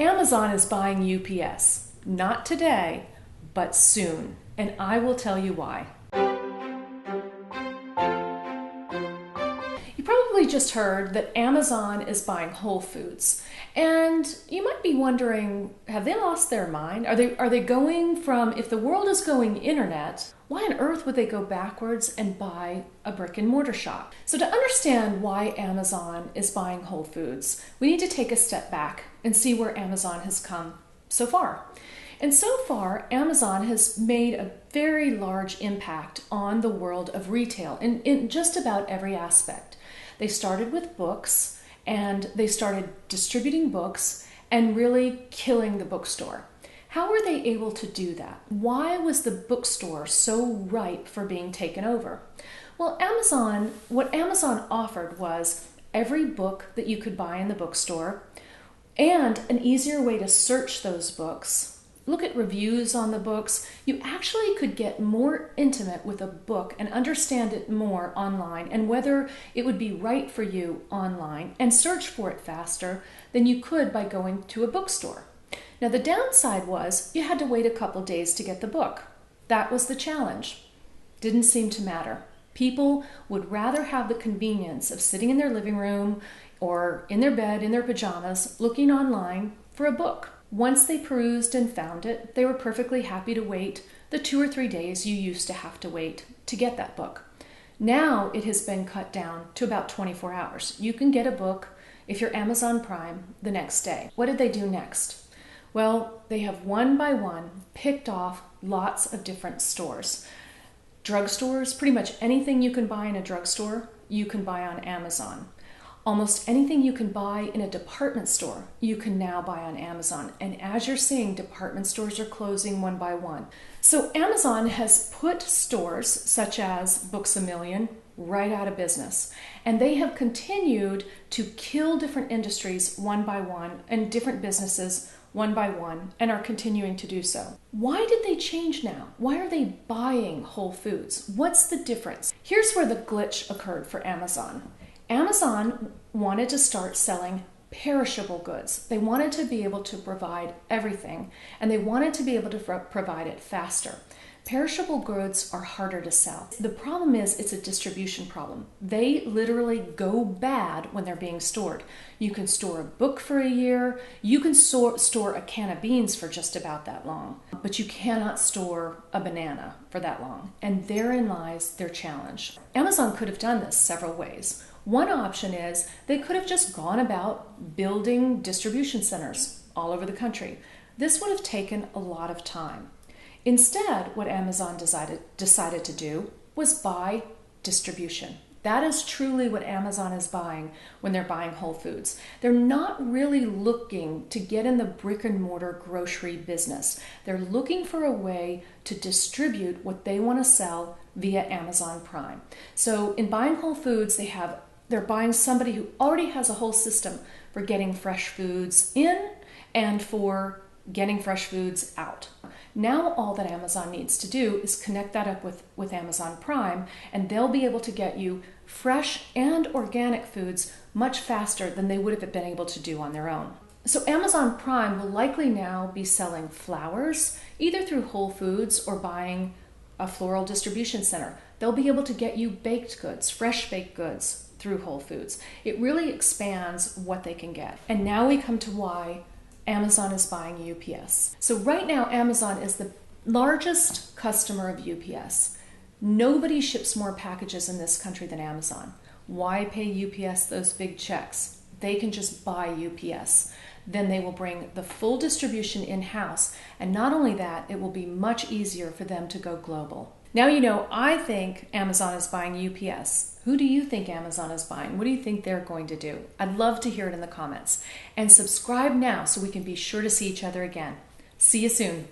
Amazon is buying UPS. Not today, but soon. And I will tell you why. You probably just heard that Amazon is buying Whole Foods. And you might be wondering, have they lost their mind? Are they going from, if the world is going internet, why on earth would they go backwards and buy a brick and mortar shop? So to understand why Amazon is buying Whole Foods, we need to take a step back and see where Amazon has come so far. And so far, Amazon has made a very large impact on the world of retail in just about every aspect. They started with books, and they started distributing books and really killing the bookstore. How were they able to do that? Why was the bookstore so ripe for being taken over? Well, what Amazon offered was every book that you could buy in the bookstore and an easier way to search those books. Look at reviews on the books. You actually could get more intimate with a book and understand it more online and whether it would be right for you online and search for it faster than you could by going to a bookstore. Now the downside was you had to wait a couple days to get the book. That was the challenge. Didn't seem to matter. People would rather have the convenience of sitting in their living room or in their bed in their pajamas looking online for a book. Once they perused and found it, they were perfectly happy to wait the 2 or 3 days you used to have to wait to get that book. Now it has been cut down to about 24 hours. You can get a book, if you're Amazon Prime, the next day. What did they do next? Well, they have one by one picked off lots of different stores. Drugstores, pretty much anything you can buy in a drugstore, you can buy on Amazon. Almost anything you can buy in a department store, you can now buy on Amazon. And as you're seeing, department stores are closing one by one. So Amazon has put stores such as Books A Million right out of business. And they have continued to kill different industries one by one and different businesses one by one and are continuing to do so. Why did they change now? Why are they buying Whole Foods? What's the difference? Here's where the glitch occurred for Amazon. Amazon wanted to start selling perishable goods. They wanted to be able to provide everything, and they wanted to be able to provide it faster. Perishable goods are harder to sell. The problem is it's a distribution problem. They literally go bad when they're being stored. You can store a book for a year. You can store a can of beans for just about that long, but you cannot store a banana for that long. And therein lies their challenge. Amazon could have done this several ways. One option is they could have just gone about building distribution centers all over the country. This would have taken a lot of time. Instead, what Amazon decided to do was buy distribution. That is truly what Amazon is buying when they're buying Whole Foods. They're not really looking to get in the brick and mortar grocery business. They're looking for a way to distribute what they want to sell via Amazon Prime. So in buying Whole Foods, they're buying somebody who already has a whole system for getting fresh foods in and for getting fresh foods out. Now all that Amazon needs to do is connect that up with Amazon Prime, and they'll be able to get you fresh and organic foods much faster than they would have been able to do on their own. So Amazon Prime will likely now be selling flowers, either through Whole Foods or buying a floral distribution center. They'll be able to get you baked goods, fresh baked goods through Whole Foods. It really expands what they can get. And now we come to why Amazon is buying UPS. So right now, Amazon is the largest customer of UPS. Nobody ships more packages in this country than Amazon. Why pay UPS those big checks? They can just buy UPS. Then they will bring the full distribution in-house. And not only that, it will be much easier for them to go global. Now you know, I think Amazon is buying UPS. Who do you think Amazon is buying? What do you think they're going to do? I'd love to hear it in the comments. And subscribe now so we can be sure to see each other again. See you soon.